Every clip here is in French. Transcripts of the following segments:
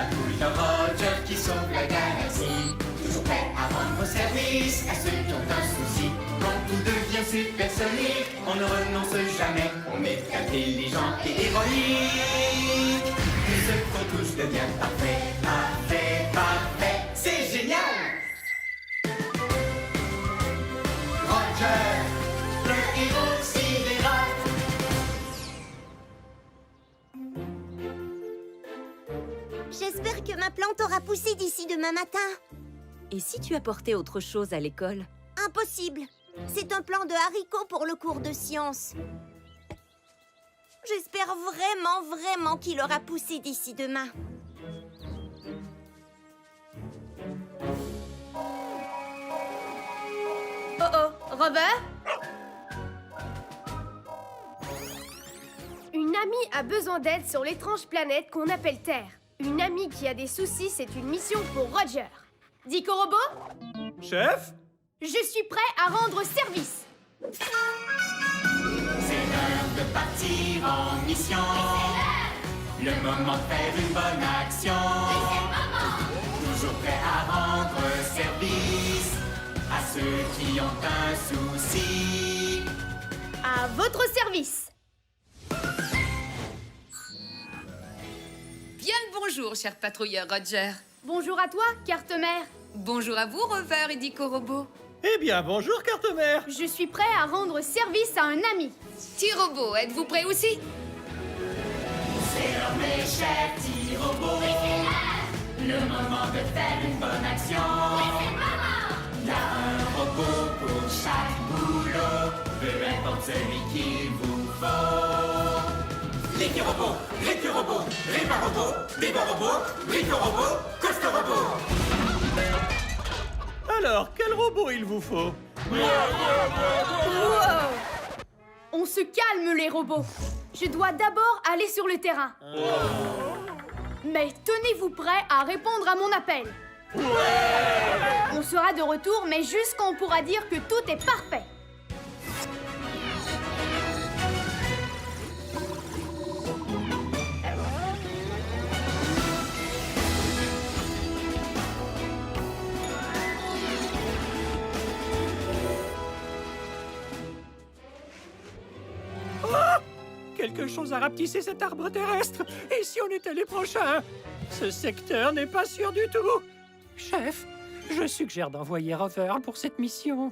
patrouille de Roger qui sauve la galaxie. Toujours prêt à rendre service à ceux qui ont un souci. Quand tout devient supersonique, on ne renonce jamais. On est intelligent et ironique. Tout ce qu'on touche devient parfait, parfait, parfait. C'est génial! Roger, le héros sidéral. J'espère que ma plante aura poussé d'ici demain matin. Et si tu apportais autre chose à l'école? Impossible. C'est un plan de haricots pour le cours de sciences. J'espère vraiment, vraiment qu'il aura poussé d'ici demain. Oh oh, Robert? Une amie a besoin d'aide sur l'étrange planète qu'on appelle Terre. Une amie qui a des soucis, c'est une mission pour Roger. Dico Robot? Chef? Je suis prêt à rendre service. C'est l'heure de partir en mission. Le moment de faire une bonne action. Toujours prêt à rendre service à ceux qui ont un souci. À votre service. Bien le bonjour, cher patrouilleur Roger. Bonjour à toi, carte-mère. Bonjour à vous, Rover et Dico Robot. Eh bien, bonjour, carte-mère. Je suis prêt à rendre service à un ami. T-Robot, êtes-vous prêt aussi? C'est l'heure, mes chers petits robots. Le moment de faire une bonne action. Il y a un robot pour chaque boulot. Peu importe celui qu'il vous faut. L'équi-robot, récu-robot, répar-robot, débat-robot, brico-robot, coste-robot. Alors, quel robot il vous faut? Wow! On se calme, les robots. Je dois d'abord aller sur le terrain. Mais tenez-vous prêts à répondre à mon appel. On sera de retour, mais juste quand on pourra dire que tout est parfait. Quelque chose a rapetissé cet arbre terrestre. Et si on était les prochains? Ce secteur n'est pas sûr du tout. Chef, je suggère d'envoyer Rover pour cette mission.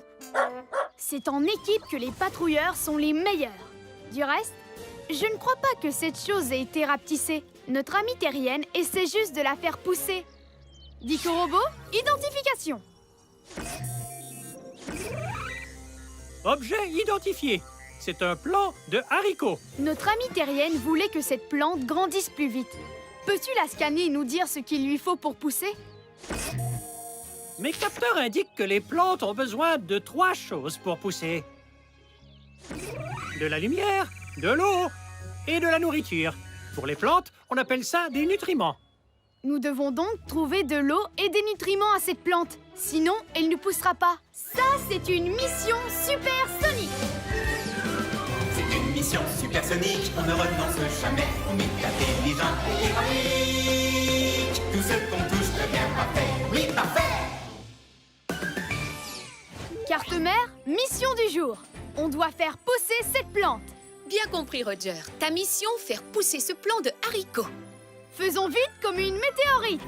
C'est en équipe que les patrouilleurs sont les meilleurs. Du reste, je ne crois pas que cette chose ait été rapetissée. Notre amie terrienne essaie juste de la faire pousser. Dico Robot, identification. Objet identifié. C'est un plant de haricots. Notre amie terrienne voulait que cette plante grandisse plus vite. Peux-tu la scanner et nous dire ce qu'il lui faut pour pousser? Mes capteurs indiquent que les plantes ont besoin de 3 choses pour pousser. De la lumière, de l'eau et de la nourriture. Pour les plantes, on appelle ça des nutriments. Nous devons donc trouver de l'eau et des nutriments à cette plante. Sinon, elle ne poussera pas. Ça, c'est une mission supersonique. C'est une mission supersonique, on ne renonce jamais. On est intelligent et ironique. Tout ce qu'on touche devient parfait. Oui, parfait! Carte-mère, mission du jour. On doit faire pousser cette plante. Bien compris, Roger. Ta mission, faire pousser ce plant de haricots. Faisons vite comme une météorite.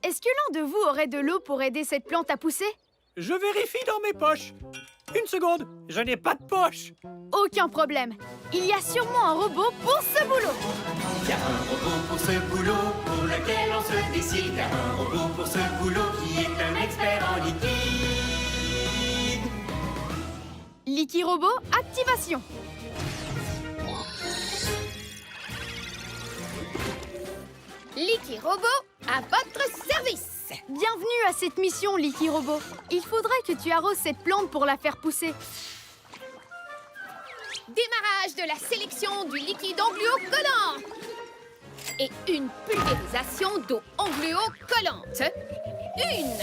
Est-ce que l'un de vous aurait de l'eau pour aider cette plante à pousser? Je vérifie dans mes poches. Une seconde, je n'ai pas de poche. Aucun problème. Il y a sûrement un robot pour ce boulot. Il y a un robot pour ce boulot, pour lequel on se décide. Il y a un robot pour ce boulot qui est un expert en liquide. Licky Robot, activation. Licky Robot, à votre service. Bienvenue à cette mission, Licky Robot. Il faudrait que tu arroses cette plante pour la faire pousser. Démarrage de la sélection du liquide angluo-collant. Et une pulvérisation d'eau angluo-collante. Une.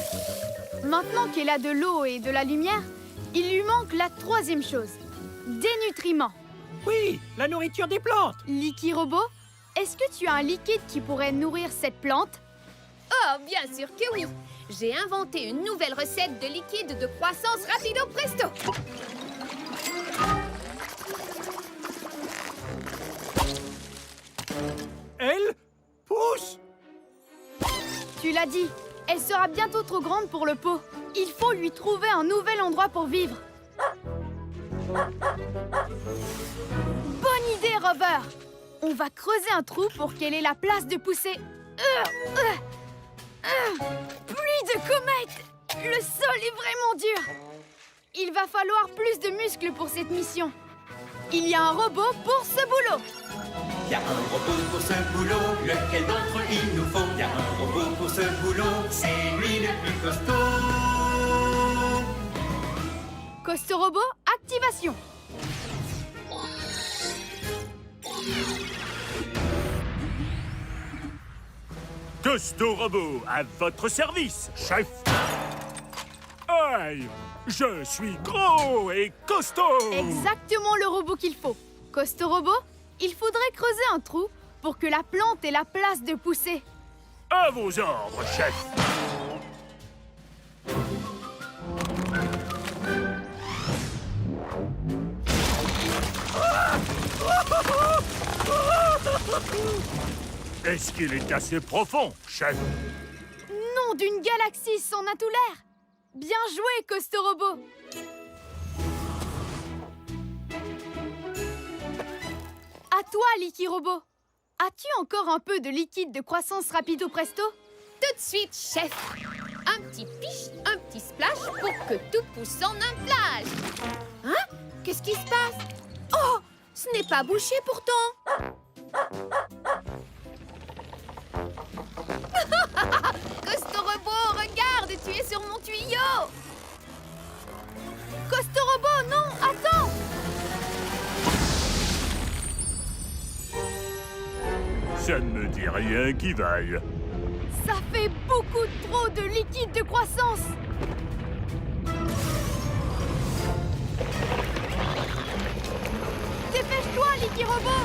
Maintenant qu'elle a de l'eau et de la lumière, il lui manque la troisième chose. Des nutriments. Oui, la nourriture des plantes. Licky Robot, est-ce que tu as un liquide qui pourrait nourrir cette plante? Oh, bien sûr que oui. J'ai inventé une nouvelle recette de liquide de croissance rapido presto. Elle pousse. Tu l'as dit, elle sera bientôt trop grande pour le pot. Il faut lui trouver un nouvel endroit pour vivre. Bonne idée, Rover. On va creuser un trou pour qu'elle ait la place de pousser. Pluie de comètes! Le sol est vraiment dur. Il va falloir plus de muscles pour cette mission. Il y a un robot pour ce boulot. Il y a un robot pour ce boulot, lequel d'entre eux il nous faut? Il y a un robot pour ce boulot, c'est lui le plus costaud. Costo Robot, activation. Costo Robot, à votre service, chef. Aïe, je suis gros et costaud. Exactement le robot qu'il faut. Costo Robot, il faudrait creuser un trou pour que la plante ait la place de pousser. À vos ordres, chef. Est-ce qu'il est assez profond, chef? Nom d'une galaxie sans a tout l'air. Bien joué, Costo Robot. À toi, Licky Robot. As-tu encore un peu de liquide de croissance rapido presto? Tout de suite, chef. Un petit piche, un petit splash pour que tout pousse en un plage. Hein? Qu'est-ce qui se passe? Oh! Ce n'est pas bouché pourtant. Costo Robot, regarde, tu es sur mon tuyau. Costo Robot, non, attends. Ça ne me dit rien qui vaille. Ça fait beaucoup trop de liquide de croissance. Dépêche-toi, Licky Robot.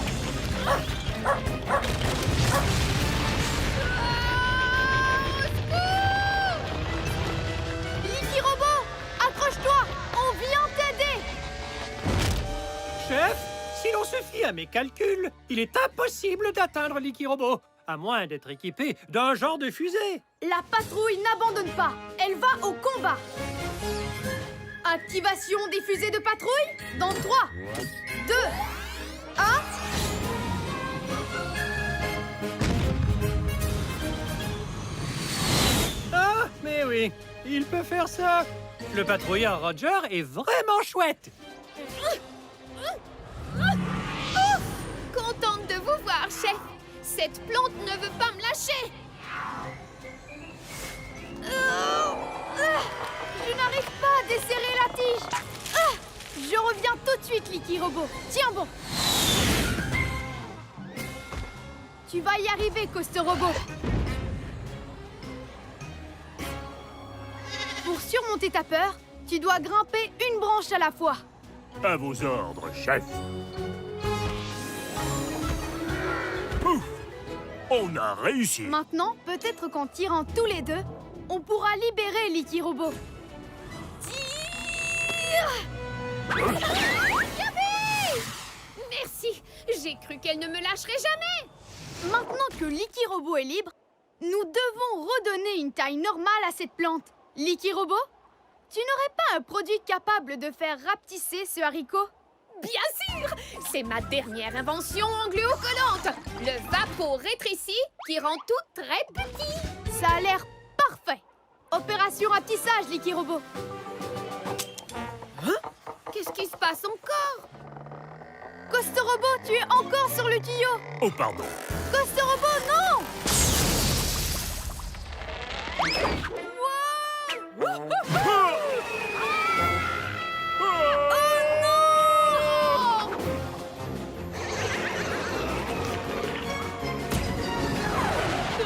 Licky Robot, accroche-toi, on vient t'aider. Chef, si l'on se fie à mes calculs, il est impossible d'atteindre Licky Robot, à moins d'être équipé d'un genre de fusée. La patrouille n'abandonne pas, elle va au combat. Activation des fusées de patrouille dans 3, 2, 1... Ah, mais oui, il peut faire ça. Le patrouilleur Roger est vraiment chouette. Contente de vous voir, chef. Cette plante ne veut pas me lâcher. Je n'arrive pas à desserrer la tige. Je reviens tout de suite, Licky Robot. Tiens bon. Tu vas y arriver, Costo Robot. Pour surmonter ta peur, tu dois grimper une branche à la fois. À vos ordres, chef. Ouf! On a réussi. Maintenant, peut-être qu'en tirant tous les deux, on pourra libérer Licky Robot. Tire! Merci. J'ai cru qu'elle ne me lâcherait jamais. Maintenant que Licky Robot est libre, nous devons redonner une taille normale à cette plante. Licky Robot, tu n'aurais pas un produit capable de faire rapetisser ce haricot? Bien sûr. C'est ma dernière invention angluocollante. Le vapo-rétréci qui rend tout très petit. Ça a l'air parfait. Opération rapetissage, Licky Robot. Qu'est-ce qui se passe encore? Costo Robot, tu es encore sur le tuyau. Oh, pardon. Costo Robot, non!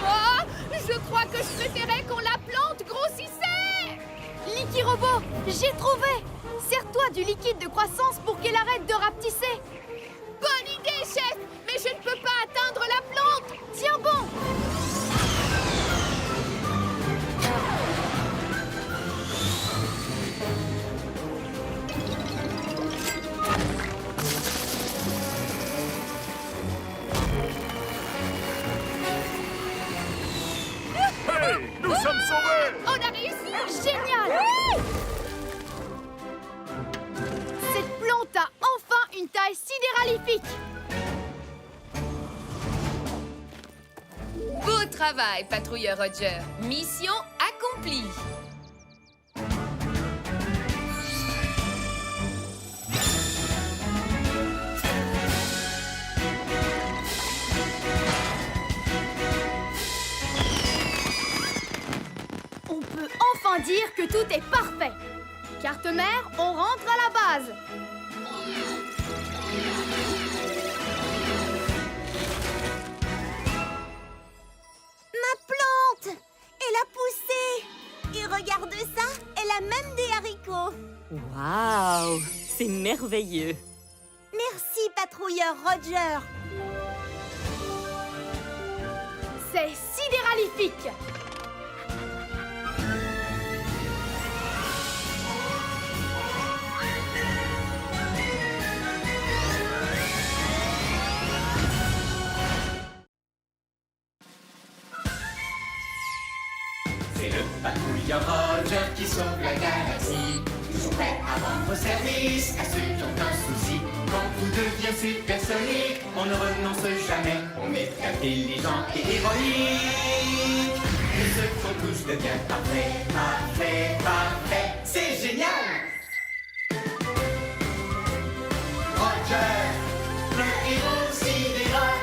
Ah, je crois que je préférais qu'on la plante grossissait. Licky Robot, j'ai trouvé. Sers-toi du liquide de croissance pour qu'elle arrête de rapetisser. Bonne idée, chef. Mais je ne peux pas atteindre la plante. Tiens bon. Beau travail, patrouilleur Roger. Mission accomplie. On peut enfin dire que tout est parfait. Carte-mère, on rentre à la base. Ma plante! Elle a poussé! Et regarde ça, elle a même des haricots. Waouh! C'est merveilleux! Merci, patrouilleur Roger. C'est sidéralifique. C'est le patrouilleur Roger qui sauve la galaxie. Toujours prêt à rendre service à ceux qui ont un souci. Quand tout devient supersonique, on ne renonce jamais. On est intelligent et héroïque. Et ce qu'on touche devient parfait, parfait, parfait. C'est génial! Roger, le héros sidéral.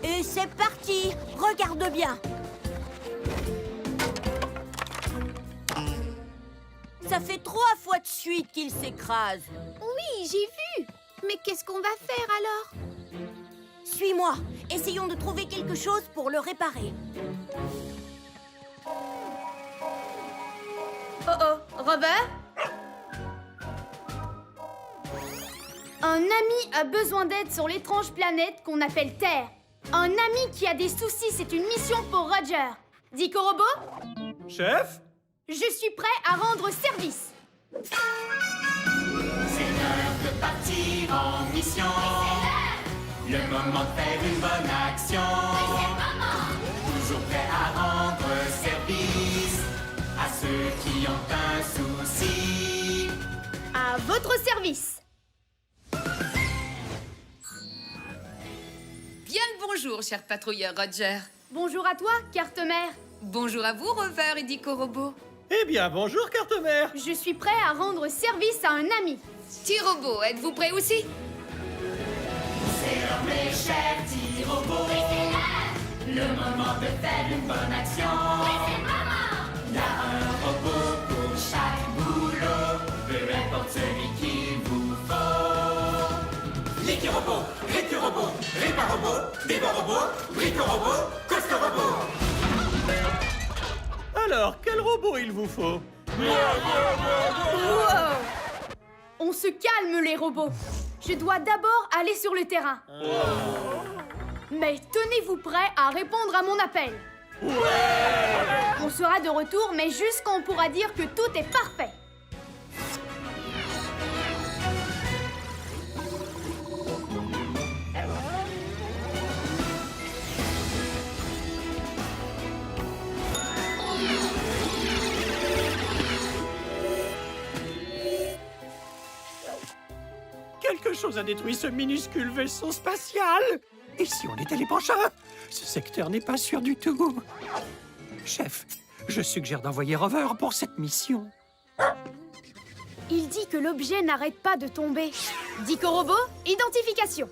Et c'est parti. Regarde bien. Ça fait 3 fois de suite qu'il s'écrase. Oui, j'ai vu. Mais qu'est-ce qu'on va faire alors? Suis-moi. Essayons de trouver quelque chose pour le réparer. Oh oh, Robert? Un ami a besoin d'aide sur l'étrange planète qu'on appelle Terre. Un ami qui a des soucis, c'est une mission pour Roger. Dico Robot, Chef? je suis prêt à rendre service. C'est l'heure de partir en mission. Le moment de faire une bonne action. Toujours prêt à rendre service à ceux qui ont un souci. À votre service. Bien le bonjour, cher patrouilleur Roger. Bonjour à toi, carte-mère. Bonjour à vous, Rover et Dico Robot. Eh bien, bonjour, carte-mère! Je suis prêt à rendre service à un ami. T-Robot, êtes-vous prêt aussi? C'est l'heure, mes chers petits robots. Le moment de faire une bonne action. Il y a un robot pour chaque boulot, peu importe celui qu'il vous faut. Liquid-robot, Ricky-robot, Ripa-robot, Débo-robot, Brico-robot, Costo-robot. Alors, quel robot il vous faut? Wow! On se calme, les robots. Je dois d'abord aller sur le terrain. Mais tenez-vous prêts à répondre à mon appel. On sera de retour, mais juste quand on pourra dire que tout est parfait. Quelque chose a détruit ce minuscule vaisseau spatial. Et si on était les prochains? Ce secteur n'est pas sûr du tout. Chef, je suggère d'envoyer Rover pour cette mission. Il dit que l'objet n'arrête pas de tomber. Dico Robot, identification.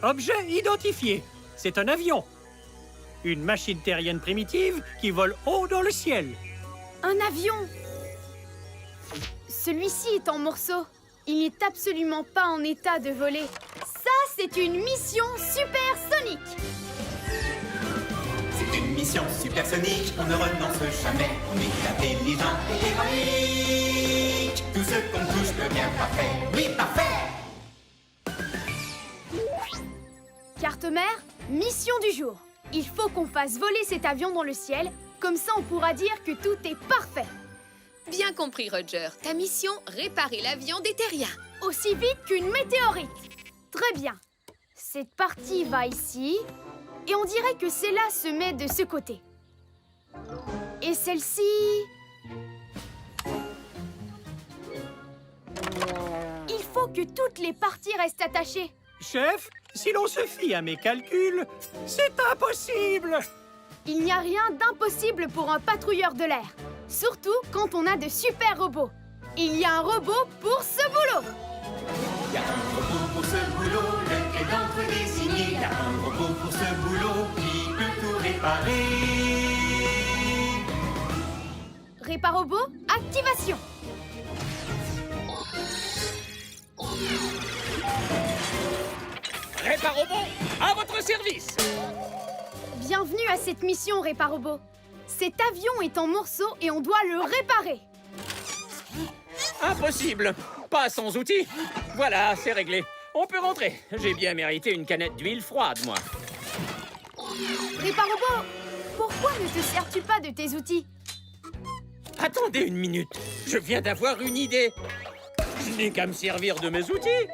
Objet identifié. C'est un avion. Une machine terrienne primitive qui vole haut dans le ciel. Un avion. Celui-ci est en morceaux. Il n'est absolument pas en état de voler. Ça, c'est une mission supersonique. C'est une mission supersonique, on ne renonce jamais. On est intelligent et héroïque. Tout ce qu'on touche devient parfait. Oui, parfait! Carte-mère, mission du jour. Il faut qu'on fasse voler cet avion dans le ciel. Comme ça, on pourra dire que tout est parfait. Bien compris, Roger. Ta mission, réparer l'avion des terriens. Aussi vite qu'une météorite. Très bien. Cette partie va ici. Et on dirait que celle-là se met de ce côté. Et celle-ci... faut que toutes les parties restent attachées. Chef, si l'on se fie à mes calculs, c'est impossible! Il n'y a rien d'impossible pour un patrouilleur de l'air. Surtout quand on a de super robots. Il y a un robot pour ce boulot. Y a un robot pour ce boulot, lequel d'entre eux désigné. Y a un robot pour ce boulot qui peut tout réparer. Réparobot, activation. Réparobot, à votre service! Bienvenue à cette mission, Réparobot. Cet avion est en morceaux et on doit le réparer. Impossible! Pas sans outils! Voilà, c'est réglé. On peut rentrer. J'ai bien mérité une canette d'huile froide, moi. Réparobot, pourquoi ne te sers-tu pas de tes outils? Attendez une minute. Je viens d'avoir une idée. Je n'ai qu'à me servir de mes outils.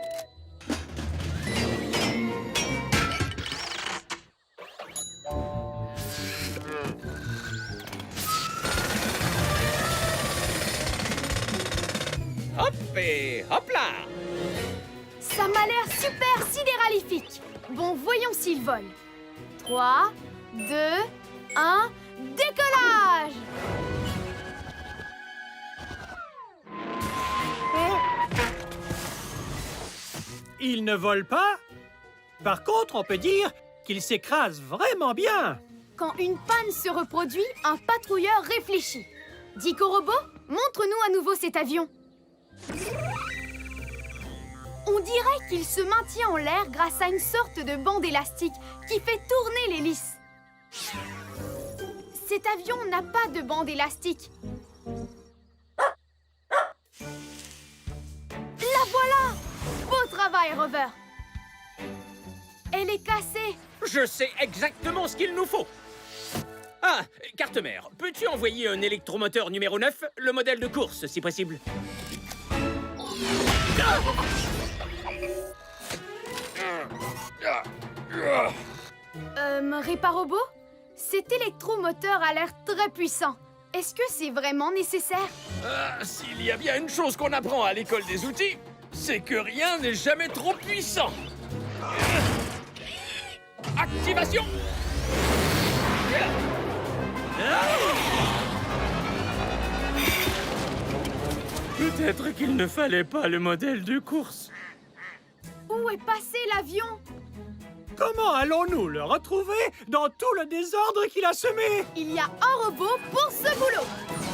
Hop et hop là! Ça m'a l'air super sidéralifique. Bon, voyons s'il vole. 3, 2, 1, décollage! Il ne vole pas. Par contre, on peut dire qu'il s'écrase vraiment bien. Quand une panne se reproduit, un patrouilleur réfléchit. Dico Robot, montre-nous à nouveau cet avion. On dirait qu'il se maintient en l'air grâce à une sorte de bande élastique qui fait tourner l'hélice. Cet avion n'a pas de bande élastique. La voilà! Beau travail, Rover! Elle est cassée. Je sais exactement ce qu'il nous faut. Ah, carte-mère, peux-tu envoyer un électromoteur numéro 9, le modèle de course, si possible? Réparobot? Cet électromoteur a l'air très puissant. Est-ce que c'est vraiment nécessaire? S'il y a bien une chose qu'on apprend à l'école des outils, c'est que rien n'est jamais trop puissant. Activation! Peut-être qu'il ne fallait pas le modèle de course. Où est passé l'avion? Comment allons-nous le retrouver dans tout le désordre qu'il a semé? Il y a un robot pour ce boulot.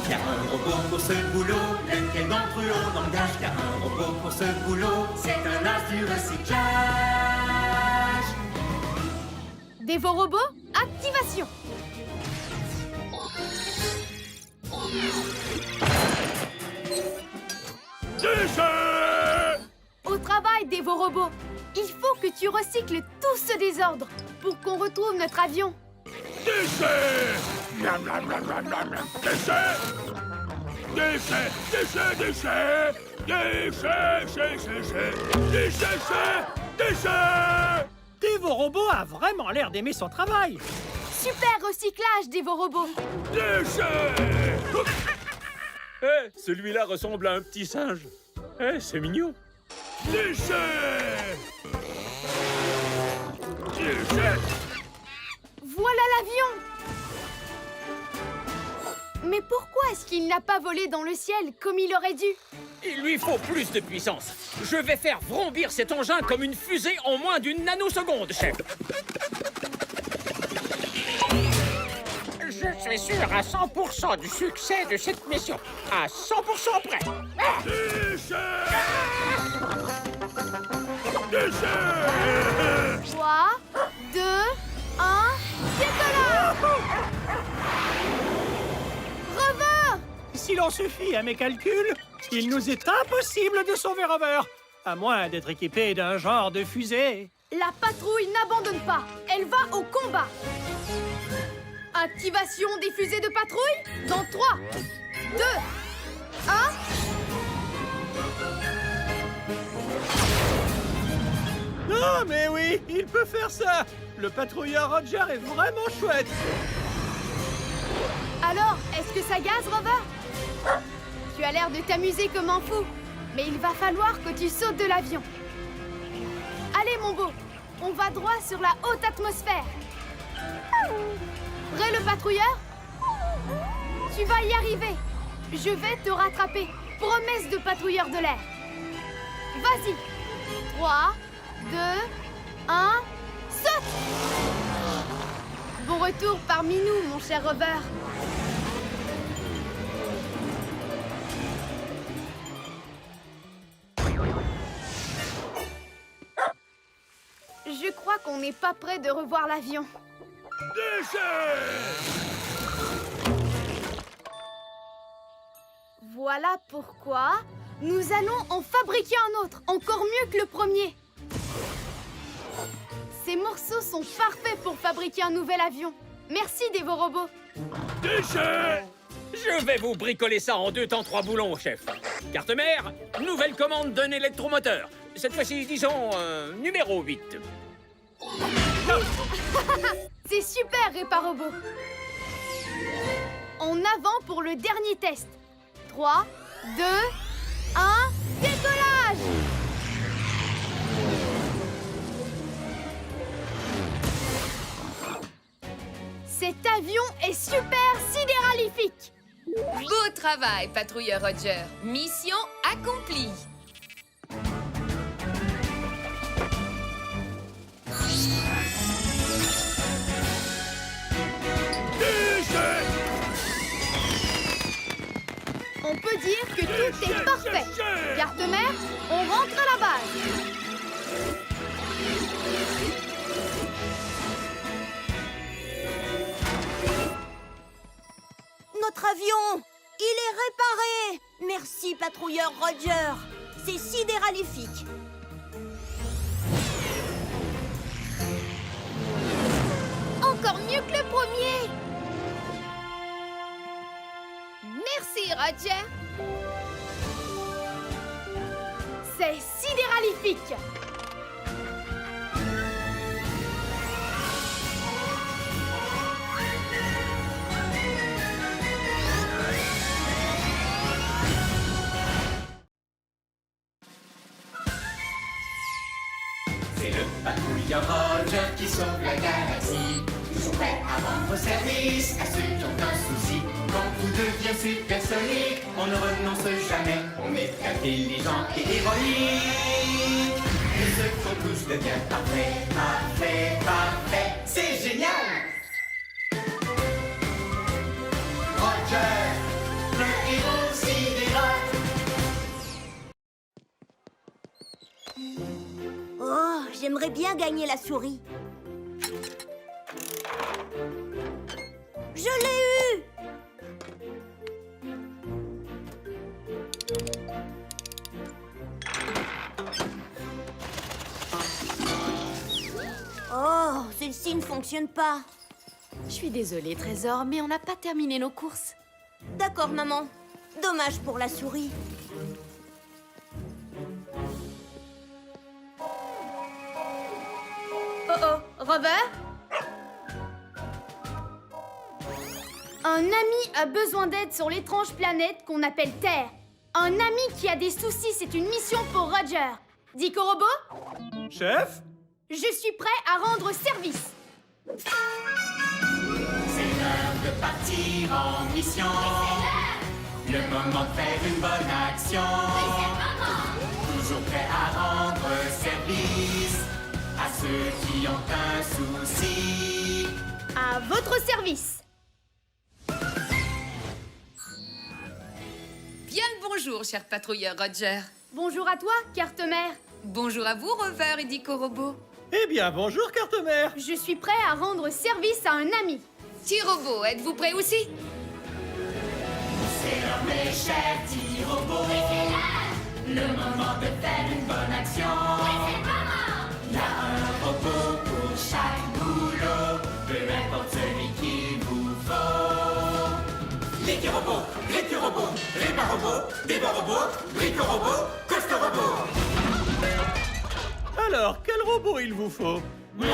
Y a un robot pour ce boulot, lequel d'entre eux on engage. Y a un robot pour ce boulot, c'est un as du recyclage. Dévorobot, activation. Déchet! Au travail, Dévorobot. Il faut que tu recycles tout ce désordre pour qu'on retrouve notre avion. Déchet! Miam, miam, miam, miam, miam, miam. Déchet! Déchet! Déchet! Déchet! Déchet! Déchet! Déchet! Dévorobot a vraiment l'air d'aimer son travail. Super recyclage, Dévorobot. Déchet! Eh, celui-là ressemble à un petit singe. Eh, c'est mignon. Déchet! Déchet! Voilà l'avion. Mais pourquoi est-ce qu'il n'a pas volé dans le ciel comme il aurait dû? Il lui faut plus de puissance. Je vais faire vrombir cet engin comme une fusée en moins d'une nanoseconde, chef. Je suis sûr à 100% du succès de cette mission. À 100% près. Déchet! Déchet! 3, 2, 1, décollage! Rover! Si l'on se fie à mes calculs, il nous est impossible de sauver Rover, à moins d'être équipé d'un genre de fusée. La patrouille n'abandonne pas. Elle va au combat. Activation des fusées de patrouille dans 3, 2, 1... Ah, mais oui, il peut faire ça. Le patrouilleur Roger est vraiment chouette. Alors, est-ce que ça gaze, Rover? Tu as l'air de t'amuser comme un fou. Mais il va falloir que tu sautes de l'avion. Allez, mon beau, on va droit sur la haute atmosphère. Prêt, le patrouilleur? Tu vas y arriver. Je vais te rattraper. Promesse de patrouilleur de l'air. Vas-y. 3, 2, 1, saute! Bon retour parmi nous, mon cher Rover. Je crois qu'on n'est pas prêt de revoir l'avion. Voilà pourquoi nous allons en fabriquer un autre, encore mieux que le premier. Ces morceaux sont parfaits pour fabriquer un nouvel avion. Merci, Dévo-Robot. Déchets! Je vais vous bricoler ça en 2 temps 3 boulons, chef. Carte-mère, nouvelle commande d'un électromoteur. Cette fois-ci, disons, numéro 8. C'est super, Réparobot. En avant pour le dernier test. 3, 2, 1, décollage! Cet avion est super sidéralifique! Beau travail, patrouilleur Roger. Mission accomplie. On peut dire que tout est parfait. Carte-mère, on rentre à la base. Notre avion, il est réparé. Merci, patrouilleur Roger. C'est sidéralifique. Encore mieux que le premier. Merci, Roger. C'est sidéralifique. C'est le patrouilleur Roger qui sauve la galaxie. Toujours prêt à rendre service à ceux qui ont un souci. Quand tout devient supersonique, on ne renonce jamais. On est intelligent et héroïque. Et ce qu'on touche devient parfait, parfait, parfait. C'est génial! Roger, le héros sidéral. Oh, j'aimerais bien gagner la souris. Je l'ai eu! Oh, celle-ci ne fonctionne pas. Je suis désolée, Trésor, mais on n'a pas terminé nos courses. D'accord, maman. Dommage pour la souris. Oh oh, Rover? Un ami a besoin d'aide sur l'étrange planète qu'on appelle Terre. Un ami qui a des soucis, c'est une mission pour Roger. Dico Robot? Chef? Je suis prêt à rendre service. C'est l'heure de partir en mission. Le moment de faire une bonne action. Toujours prêt à rendre service à ceux qui ont un souci. À votre service. Bien le bonjour, cher patrouilleur Roger. Bonjour à toi, carte-mère. Bonjour à vous, Rover et Dico Robot. Eh bien, bonjour, carte-mère. Je suis prêt à rendre service à un ami. T-Robot, êtes-vous prêt aussi? C'est l'heure, mes chers petits robots. Le moment de faire une bonne action. Il y a un robot pour chaque boulot, peu importe celui qu'il vous faut. L'équi-robot, récu-robot, répa-robot, débat-robot, brico-robot, costo-robot. Alors, quel robot il vous faut? Wow!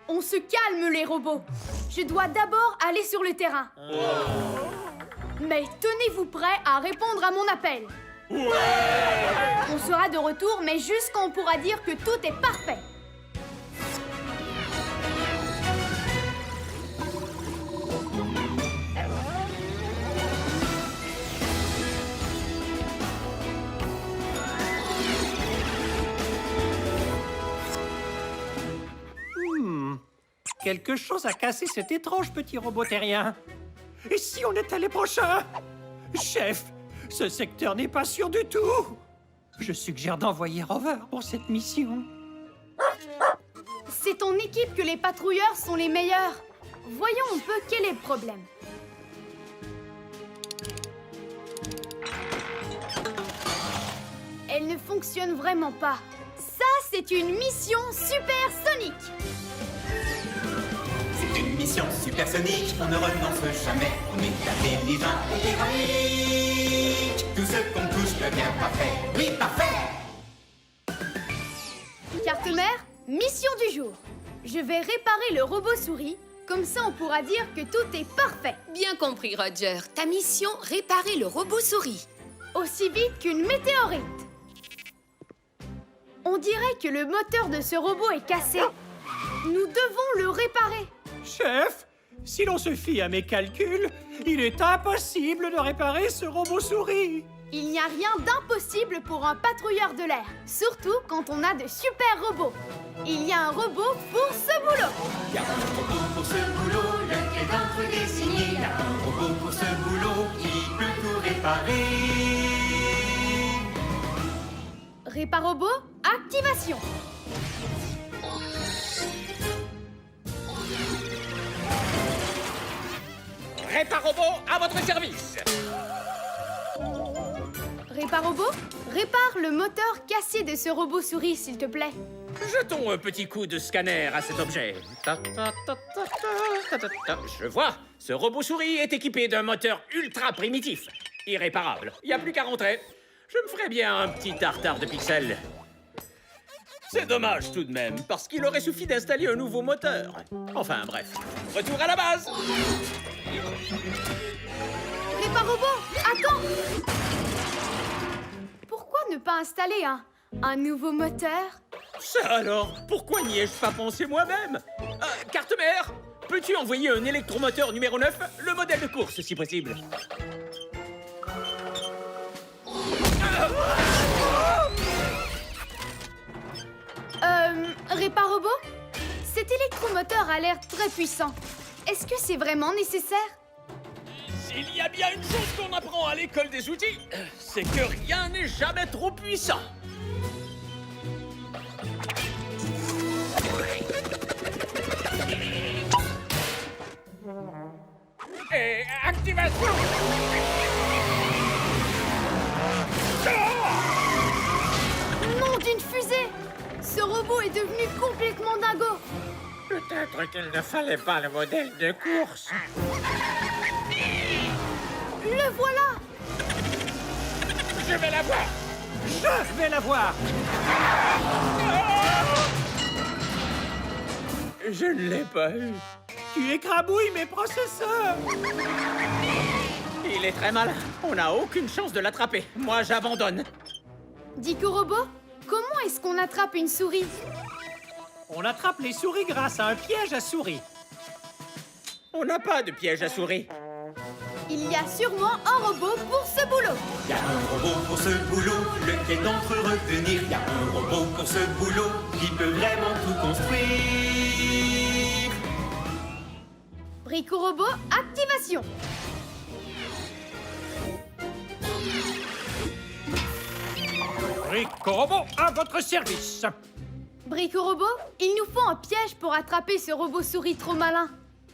On se calme, les robots. Je dois d'abord aller sur le terrain. Mais tenez-vous prêts à répondre à mon appel. On sera de retour, mais juste quand on pourra dire que tout est parfait. Quelque chose a cassé cet étrange petit robot terrien. Et si on était les prochains? Chef, ce secteur n'est pas sûr du tout. Je suggère d'envoyer Rover pour cette mission. C'est en équipe que les patrouilleurs sont les meilleurs. Voyons un peu quel est le problème. Elle ne fonctionne vraiment pas. Ça, c'est une mission supersonique. C'est une mission supersonique, on ne renonce jamais. On est intelligent et héroïque. Tout ce qu'on touche devient parfait. Oui, parfait! Carte-mère, mission du jour. Je vais réparer le robot souris. Comme ça, on pourra dire que tout est parfait. Bien compris, Roger. Ta mission, réparer le robot souris. Aussi vite qu'une météorite. On dirait que le moteur de ce robot est cassé. Nous devons le réparer. Chef, si l'on se fie à mes calculs, il est impossible de réparer ce robot souris. Il n'y a rien d'impossible pour un patrouilleur de l'air, surtout quand on a de super robots. Il y a un robot pour ce boulot. Il y a un robot pour ce boulot, le quai d'entre désigné. Il y a un robot pour ce boulot qui peut tout réparer. Réparobot, activation. Réparobot, à votre service. Réparobot, répare le moteur cassé de ce robot souris, s'il te plaît. Jetons un petit coup de scanner à cet objet. Je vois, ce robot souris est équipé d'un moteur ultra primitif. Irréparable. Il n'y a plus qu'à rentrer. Je me ferais bien un petit tartare de pixels. C'est dommage tout de même, parce qu'il aurait suffi d'installer un nouveau moteur. Enfin bref, retour à la base. Réparobot, attends! Pourquoi ne pas installer un nouveau moteur? Ça alors, pourquoi n'y ai-je pas pensé moi-même? Carte-mère, peux-tu envoyer un électromoteur numéro 9, le modèle de course si possible? Réparobot? Cet électromoteur a l'air très puissant. Est-ce que c'est vraiment nécessaire? S'il y a bien une chose qu'on apprend à l'école des outils, c'est que rien n'est jamais trop puissant. Et activation! Nom d'une fusée! Ce robot est devenu complètement dingo! Peut-être qu'il ne fallait pas le modèle de course. Le voilà! Je vais la voir! Je vais la voir. Je ne l'ai pas eu. Tu écrabouilles mes processeurs. Il est très malin. On n'a aucune chance de l'attraper. Moi, j'abandonne. Dico Robot, comment est-ce qu'on attrape une souris? On attrape les souris grâce à un piège à souris. On n'a pas de piège à souris. Il y a sûrement un robot pour ce boulot. Il y a un robot pour ce boulot, lequel d'entre eux retenir? Il y a un robot pour ce boulot qui peut vraiment tout construire. Brico Robot, activation. Brico Robot à votre service. Brico Robot, il nous faut un piège pour attraper ce robot souris trop malin.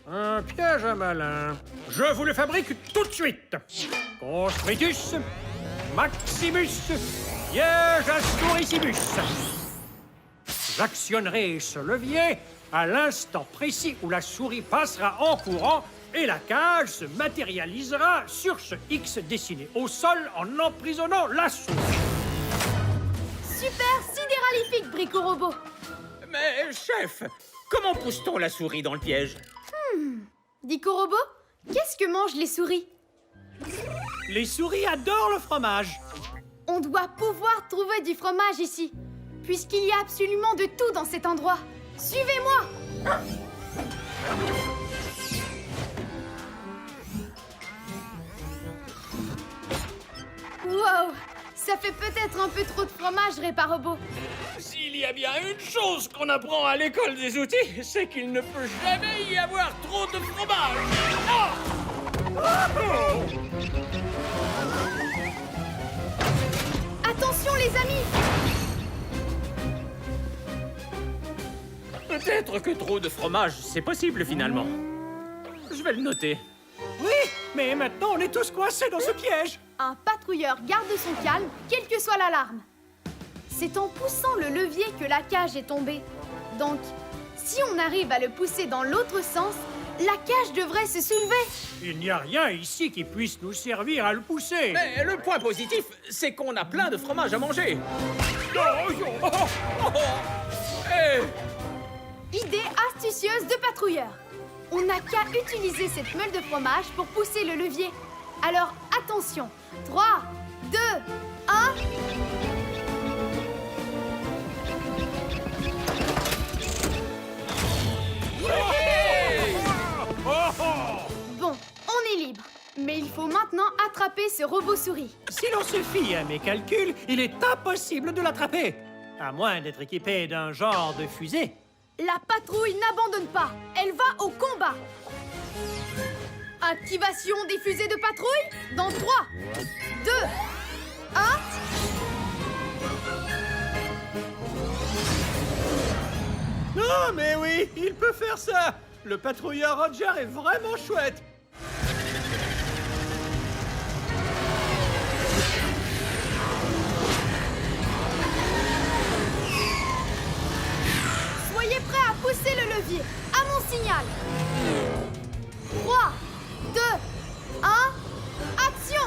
Un piège à malin. Je vous le fabrique tout de suite. Construitus, Maximus, piège à souricibus. J'actionnerai ce levier à l'instant précis où la souris passera en courant et la cage se matérialisera sur ce X dessiné au sol en emprisonnant la souris. Super sidéralifique, Brico Robot. Mais, chef, comment pousse-t-on la souris dans le piège? Dico Robot, qu'est-ce que mangent les souris? Les souris adorent le fromage. On doit pouvoir trouver du fromage ici, puisqu'il y a absolument de tout dans cet endroit. Suivez-moi! Wow! Ça fait peut-être un peu trop de fromage, Réparobot. S'il y a bien une chose qu'on apprend à l'école des outils, c'est qu'il ne peut jamais y avoir trop de fromage. Attention, les amis! Peut-être que trop de fromage, c'est possible finalement. Je vais le noter. Oui, mais maintenant on est tous coincés dans ce piège. Un patrouilleur garde son calme, quelle que soit l'alarme. C'est en poussant le levier que la cage est tombée. Donc, si on arrive à le pousser dans l'autre sens, la cage devrait se soulever. Il n'y a rien ici qui puisse nous servir à le pousser. Mais le point positif, c'est qu'on a plein de fromage à manger. Idée astucieuse de patrouilleur. On n'a qu'à utiliser cette meule de fromage pour pousser le levier. Alors, attention. 3, 2, 1... Bon, on est libre. Mais il faut maintenant attraper ce robot souris. Si l'on se fie à mes calculs, il est impossible de l'attraper. À moins d'être équipé d'un genre de fusée. La patrouille n'abandonne pas. Elle va au combat. Activation des fusées de patrouille dans 3, 2, 1... Non, mais oui, il peut faire ça. Le patrouilleur Roger est vraiment chouette. Soyez prêts à pousser le levier. À mon signal. 3, 2, 1... Action!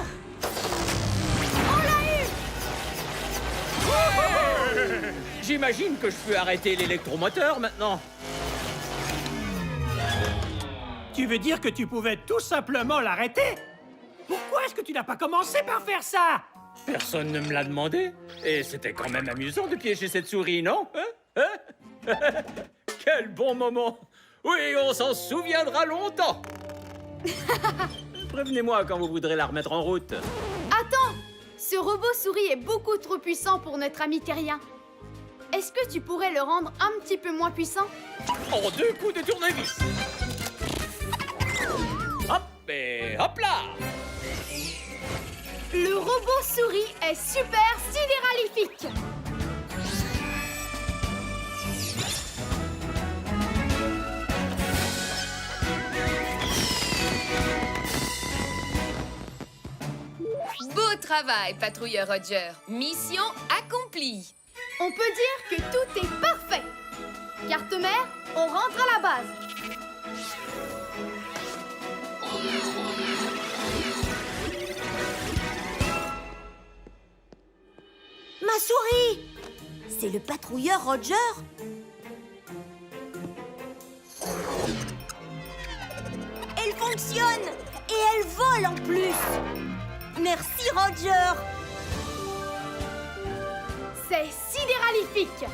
On l'a eu! J'imagine que je peux arrêter l'électromoteur maintenant. Tu veux dire que tu pouvais tout simplement l'arrêter? Pourquoi est-ce que tu n'as pas commencé par faire ça? Personne ne me l'a demandé. Et c'était quand même amusant de piéger cette souris, non? Quel bon moment! Oui, on s'en souviendra longtemps. Prévenez-moi quand vous voudrez la remettre en route. Attends! Ce robot souris est beaucoup trop puissant pour notre ami terrien. Est-ce que tu pourrais le rendre un petit peu moins puissant? En 2 coups de tournevis. Hop et hop là! Le robot souris est super sidéralifique! Beau travail, patrouilleur Roger. Mission accomplie. On peut dire que tout est parfait. Carte-mère, on rentre à la base. Ma souris! C'est le patrouilleur Roger? Elle fonctionne! Et elle vole en plus! Merci, Roger! C'est sidéralifique!